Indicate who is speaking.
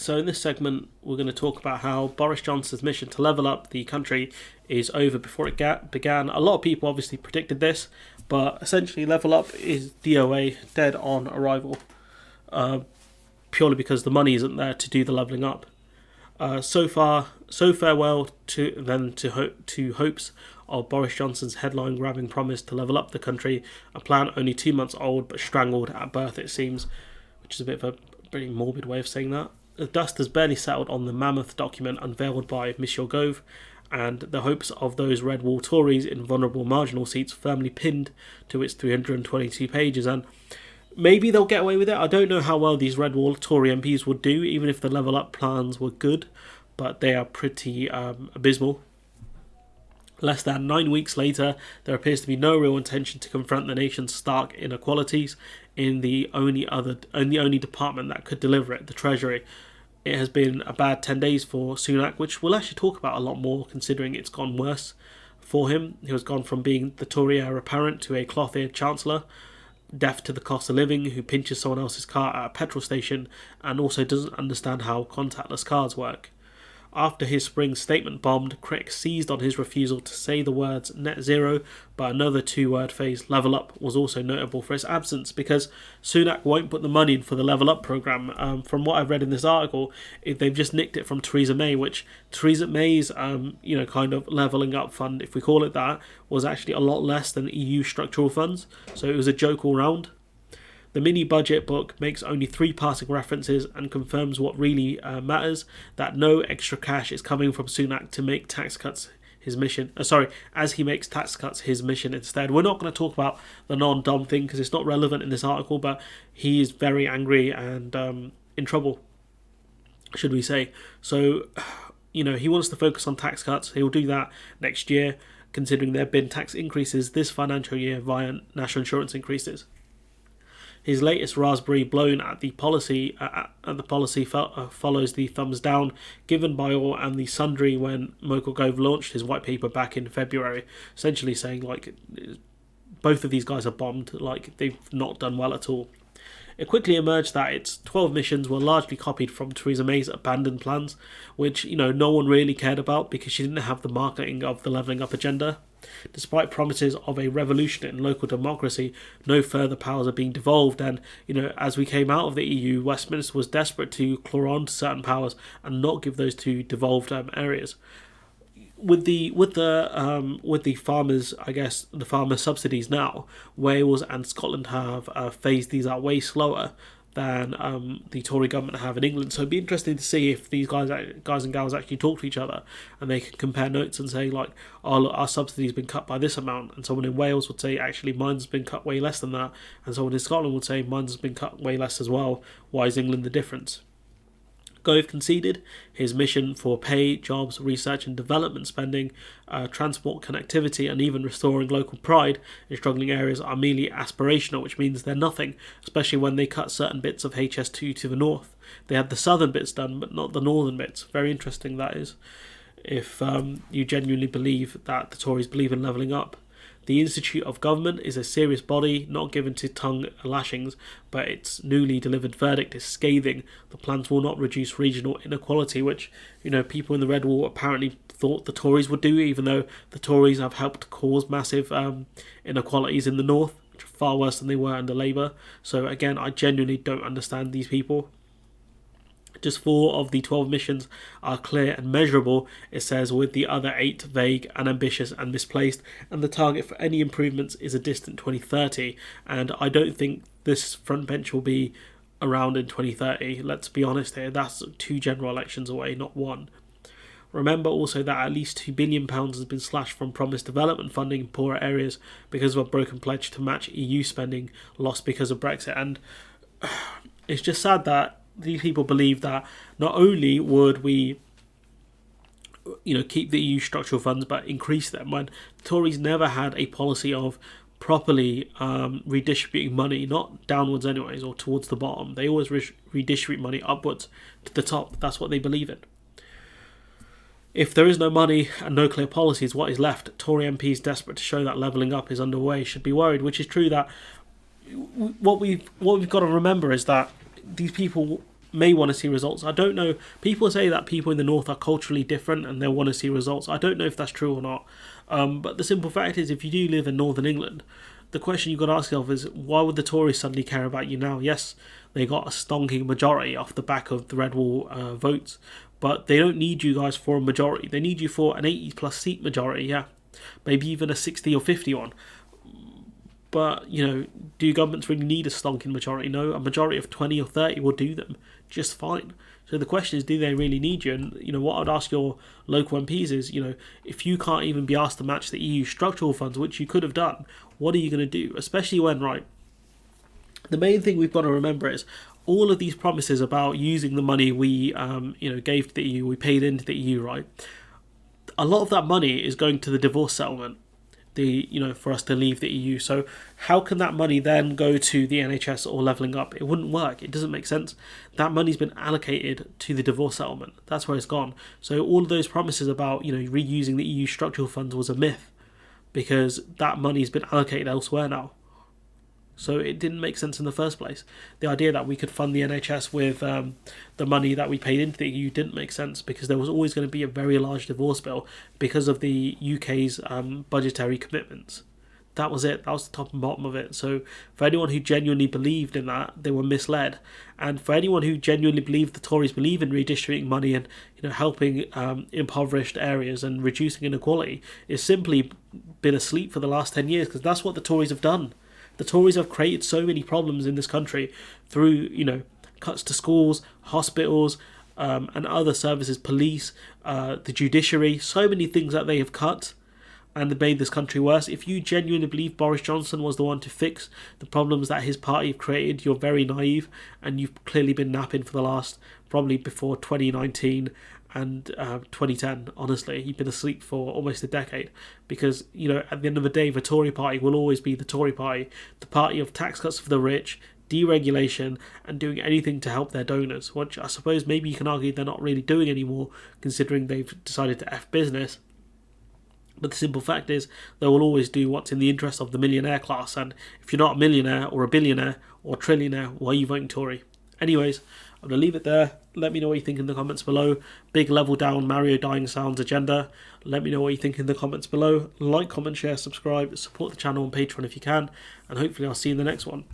Speaker 1: So in this segment, we're going to talk about how Boris Johnson's mission to level up the country is over before it began. A lot of people obviously predicted this, but essentially level up is DOA, dead on arrival, purely because the money isn't there to do the levelling up. So farewell to hopes of Boris Johnson's headline-grabbing promise to level up the country, a plan only 2 months old but strangled at birth, it seems, which is a bit of a pretty morbid way of saying that. The dust has barely settled on the mammoth document unveiled by Monsieur Gove, and the hopes of those Red Wall Tories in vulnerable marginal seats firmly pinned to its 322 pages, and maybe they'll get away with it. I don't know how well these Red Wall Tory MPs would do, even if the level up plans were good, but they are pretty abysmal. Less than 9 weeks later, there appears to be no real intention to confront the nation's stark inequalities in the only department that could deliver it, the Treasury. It has been a bad 10 days for Sunak, which we'll actually talk about a lot more considering it's gone worse for him. He has gone from being the Tory heir apparent to a cloth-eared chancellor, deaf to the cost of living, who pinches someone else's car at a petrol station and also doesn't understand how contactless cards work. After his spring statement bombed, critics seized on his refusal to say the words net zero, but another two-word phrase, level up, was also notable for its absence because Sunak won't put the money in for the level up programme. From what I've read in this article, they've just nicked it from Theresa May, which Theresa May's kind of levelling up fund, if we call it that, was actually a lot less than EU structural funds, so it was a joke all round. The mini-budget book makes only 3 passing references and confirms what really matters, that no extra cash is coming from Sunak to make tax cuts his mission. As he makes tax cuts his mission instead. We're not going to talk about the non-dom thing because it's not relevant in this article, but he is very angry and in trouble, should we say. So, he wants to focus on tax cuts. He'll do that next year, considering there have been tax increases this financial year via national insurance increases. His latest raspberry blown at the policy follows the thumbs down given by all and the sundry when Michael Gove launched his white paper back in February, essentially saying both of these guys are bombed, they've not done well at all. It quickly emerged that its 12 missions were largely copied from Theresa May's abandoned plans, which no one really cared about because she didn't have the marketing of the levelling up agenda. Despite promises of a revolution in local democracy, no further powers are being devolved, and as we came out of the EU, Westminster was desperate to claw on to certain powers and not give those to devolved areas. With the farmers, the farmer subsidies now, Wales and Scotland have phased these out way slower than the Tory government have in England. So it'd be interesting to see if these guys and gals actually talk to each other and they can compare notes and say our subsidy's been cut by this amount, and someone in Wales would say actually mine's been cut way less than that, and someone in Scotland would say mine's been cut way less as well. Why is England the difference? Gove conceded his mission for pay, jobs, research and development spending, transport connectivity and even restoring local pride in struggling areas are merely aspirational, which means they're nothing, especially when they cut certain bits of HS2 to the north. They had the southern bits done, but not the northern bits. Very interesting, that is, if you genuinely believe that the Tories believe in levelling up. The Institute of Government is a serious body, not given to tongue lashings, but its newly delivered verdict is scathing. The plans will not reduce regional inequality, which, people in the Red Wall apparently thought the Tories would do, even though the Tories have helped cause massive inequalities in the north, which are far worse than they were under Labour. So again, I genuinely don't understand these people. Just 4 of the 12 missions are clear and measurable, it says, with the other 8 vague, unambitious and misplaced, and the target for any improvements is a distant 2030, and I don't think this front bench will be around in 2030. Let's be honest here, that's 2 general elections away, not 1. Remember also that at least £2 billion has been slashed from promised development funding in poorer areas because of a broken pledge to match EU spending lost because of Brexit, and it's just sad that these people believe that not only would we keep the EU structural funds but increase them, when the Tories never had a policy of properly redistributing money, not downwards anyways or towards the bottom. They always redistribute money upwards to the top. That's what they believe in. If there is no money and no clear policies, what is left? Tory MPs desperate to show that levelling up is underway should be worried, which is true. That what we've got to remember is that these people may want to see results. I don't know. People say that people in the north are culturally different and they want to see results. I don't know if that's true or not. But the simple fact is, if you do live in northern England, the question you've got to ask yourself is, why would the Tories suddenly care about you now? Yes, they got a stonking majority off the back of the Red Wall votes, but they don't need you guys for a majority. They need you for an 80 plus seat majority, yeah. Maybe even a 60 or 50 one. But, do governments really need a stonking majority? No, a majority of 20 or 30 will do them just fine. So the question is, do they really need you? And, what I'd ask your local MPs is, if you can't even be asked to match the EU structural funds, which you could have done, what are you going to do? Especially when, right, the main thing we've got to remember is all of these promises about using the money we, gave to the EU, we paid into the EU, right? A lot of that money is going to the divorce settlement. For us to leave the EU. So how can that money then go to the NHS or levelling up? It wouldn't work. It doesn't make sense. That money's been allocated to the divorce settlement. That's where it's gone. So all of those promises about, reusing the EU structural funds was a myth, because that money's been allocated elsewhere now. So it didn't make sense in the first place. The idea that we could fund the NHS with the money that we paid into the EU didn't make sense, because there was always going to be a very large divorce bill because of the UK's budgetary commitments. That was it. That was the top and bottom of it. So for anyone who genuinely believed in that, they were misled. And for anyone who genuinely believed the Tories believe in redistributing money and helping impoverished areas and reducing inequality, is simply been asleep for the last 10 years, because that's what the Tories have done. The Tories have created so many problems in this country through, cuts to schools, hospitals, and other services, police, the judiciary, so many things that they have cut and made this country worse. If you genuinely believe Boris Johnson was the one to fix the problems that his party have created, you're very naive, and you've clearly been napping for the last, probably before 2019 and 2010. Honestly, you've been asleep for almost a decade, because at the end of the day, the Tory party will always be the Tory party, the party of tax cuts for the rich, deregulation, and doing anything to help their donors, which I suppose maybe you can argue they're not really doing anymore, considering they've decided to F business. But the simple fact is, they will always do what's in the interest of the millionaire class, and if you're not a millionaire or a billionaire or a trillionaire, why are you voting Tory? Anyways, I'm going to leave it there. Let me know what you think in the comments below. Big level down Mario Dying Sounds agenda. Let me know what you think in the comments below. Like, comment, share, subscribe, support the channel on Patreon if you can, and hopefully I'll see you in the next one.